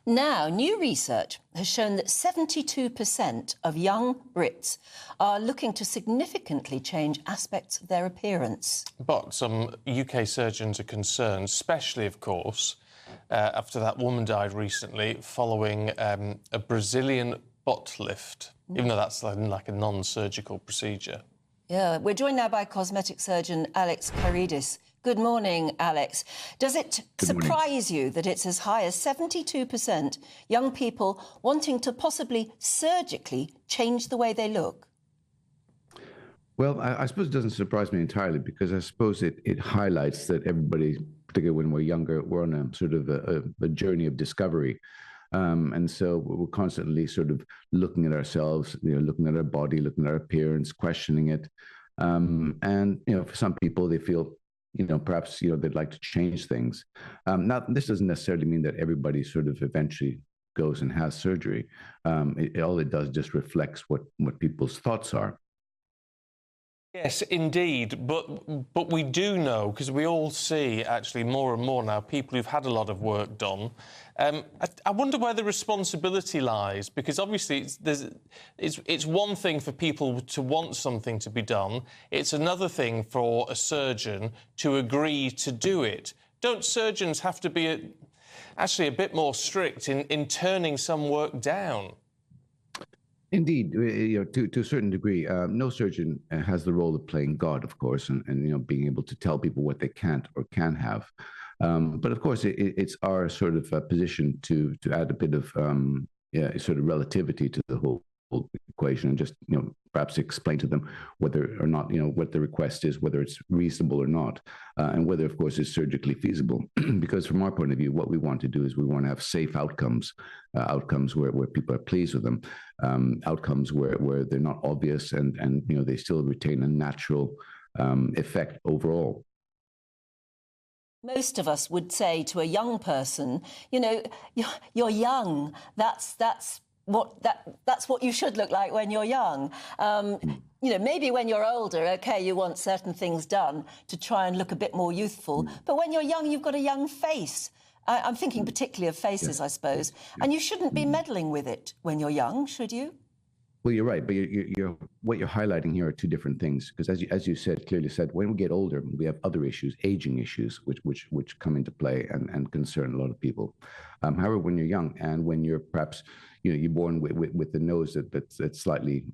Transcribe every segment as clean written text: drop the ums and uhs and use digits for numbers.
Now, new research has shown that 72% of young Brits are looking to significantly change aspects of their appearance. But some UK surgeons are concerned, especially, of course, after that woman died recently following a Brazilian butt lift, even though that's like a non-surgical procedure. Yeah, we're joined now by cosmetic surgeon Alex Karidis. Good morning, Alex. Does it surprise you that it's as high as 72% young people wanting to possibly surgically change the way they look? Well, I suppose it doesn't surprise me entirely, because I suppose it highlights that everybody, particularly when we're younger, we're on a sort of a journey of discovery. And so we're constantly sort of looking at ourselves, looking at our body, looking at our appearance, questioning it. And, for some people, they feel, perhaps, they'd like to change things. Now, this doesn't necessarily mean that everybody sort of eventually goes and has surgery. All it does just reflects what people's thoughts are. Yes, indeed. But we do know, because we all see actually more and more now people who've had a lot of work done. I wonder where the responsibility lies, because obviously it's one thing for people to want something to be done. It's another thing for a surgeon to agree to do it. Don't surgeons have to be actually a bit more strict in turning some work down? Indeed, to a certain degree, no surgeon has the role of playing God, of course, and being able to tell people what they can't or can have. But of course, it's our sort of position to add a bit of sort of relativity to the whole equation, and just perhaps explain to them whether or not what the request is, whether it's reasonable or not, and whether, of course, it's surgically feasible. Because from our point of view, what we want to do is we want to have safe outcomes, outcomes where people are pleased with them, outcomes where they're not obvious, and they still retain a natural effect overall. Most of us would say to a young person, you're young. That's what you should look like when you're young. Maybe when you're older, OK, you want certain things done to try and look a bit more youthful. But when you're young, you've got a young face. I'm thinking particularly of faces, I suppose. And you shouldn't be meddling with it when you're young, should you? Well, you're right, but what you're highlighting here are two different things. Because as you clearly said, when we get older, we have other issues, aging issues, which come into play and concern a lot of people. However, when you're young and when you're perhaps you're born with the nose that's slightly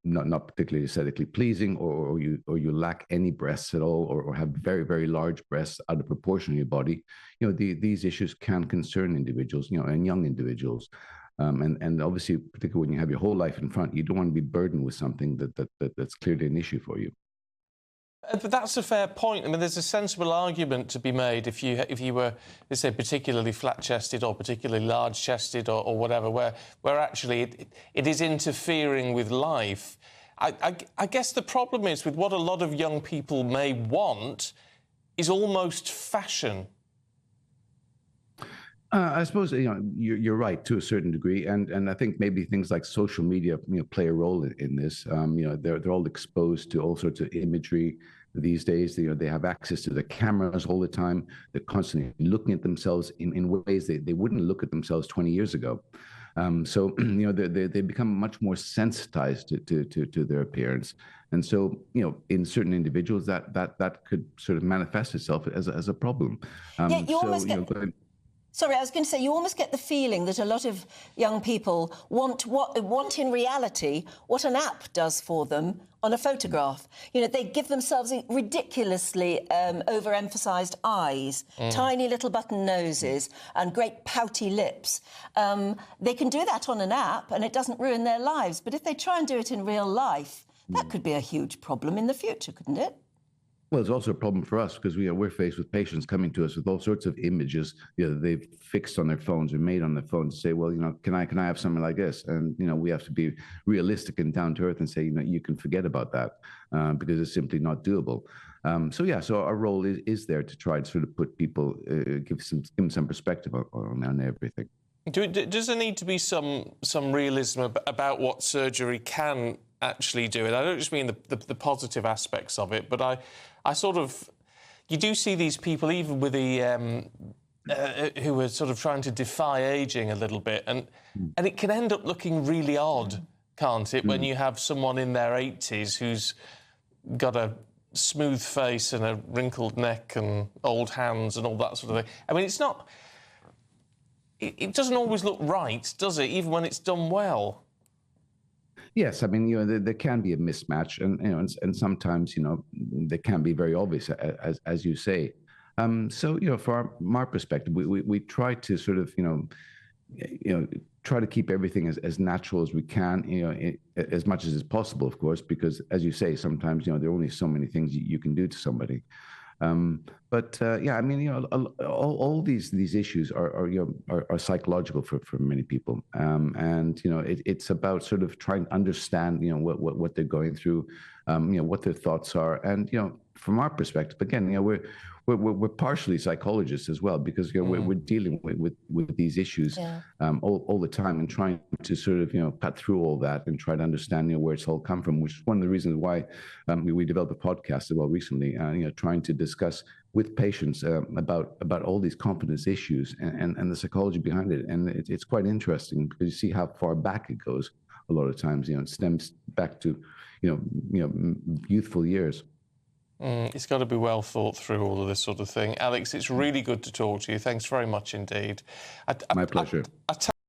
not particularly aesthetically pleasing, or you lack any breasts at all, or have very, very large breasts out of proportion in your body, these issues can concern individuals, and young individuals. And obviously, particularly when you have your whole life in front, you don't want to be burdened with something that's clearly an issue for you. But that's a fair point. I mean, there's a sensible argument to be made if you were, let's say, particularly flat-chested or particularly large-chested or whatever, where actually it is interfering with life. I guess the problem is with what a lot of young people may want is almost fashion. I suppose you're right to a certain degree, and I think maybe things like social media play a role in this. They're all exposed to all sorts of imagery these days. They have access to the cameras all the time. They're constantly looking at themselves in ways they wouldn't look at themselves 20 years ago. So they become much more sensitized to their appearance, and so in certain individuals that could sort of manifest itself as a problem. Sorry, I was going to say, you almost get the feeling that a lot of young people want in reality what an app does for them on a photograph. They give themselves ridiculously overemphasised eyes, tiny little button noses and great pouty lips. They can do that on an app and it doesn't ruin their lives. But if they try and do it in real life, that could be a huge problem in the future, couldn't it? Well, it's also a problem for us because we're faced with patients coming to us with all sorts of images they've fixed on their phones or made on their phones to say, well, can I have something like this? And we have to be realistic and down to earth and say, you can forget about that because it's simply not doable. So our role is there to try to sort of put people, give them some perspective on everything. Does there need to be some realism about what surgery can actually do? And I don't just mean the positive aspects of it, but I sort of... You do see these people, even with the... who are sort of trying to defy ageing a little bit, and it can end up looking really odd, can't it, when you have someone in their 80s who's got a smooth face and a wrinkled neck and old hands and all that sort of thing. I mean, it's not... It doesn't always look right, does it, even when it's done well? Yes, I mean, there can be a mismatch, and and sometimes, they can be very obvious, as you say. So, from our perspective, we try to sort of, try to keep everything as natural as we can, as much as is possible, of course, because, as you say, sometimes, there are only so many things you can do to somebody. But yeah, I mean, all these issues are psychological for many people, and it's about sort of trying to understand what they're going through, what their thoughts are, and from our perspective, again, we're partially psychologists as well, because we're dealing with these issues all the time, and trying to sort of cut through all that and try to understand where it's all come from, which is one of the reasons why we developed a podcast as well recently, trying to discuss with patients about all these confidence issues and the psychology behind it. And it's quite interesting, because you see how far back it goes a lot of times. It stems back to youthful years. It's got to be well thought through, all of this sort of thing. Alex, it's really good to talk to you. Thanks very much indeed. My pleasure.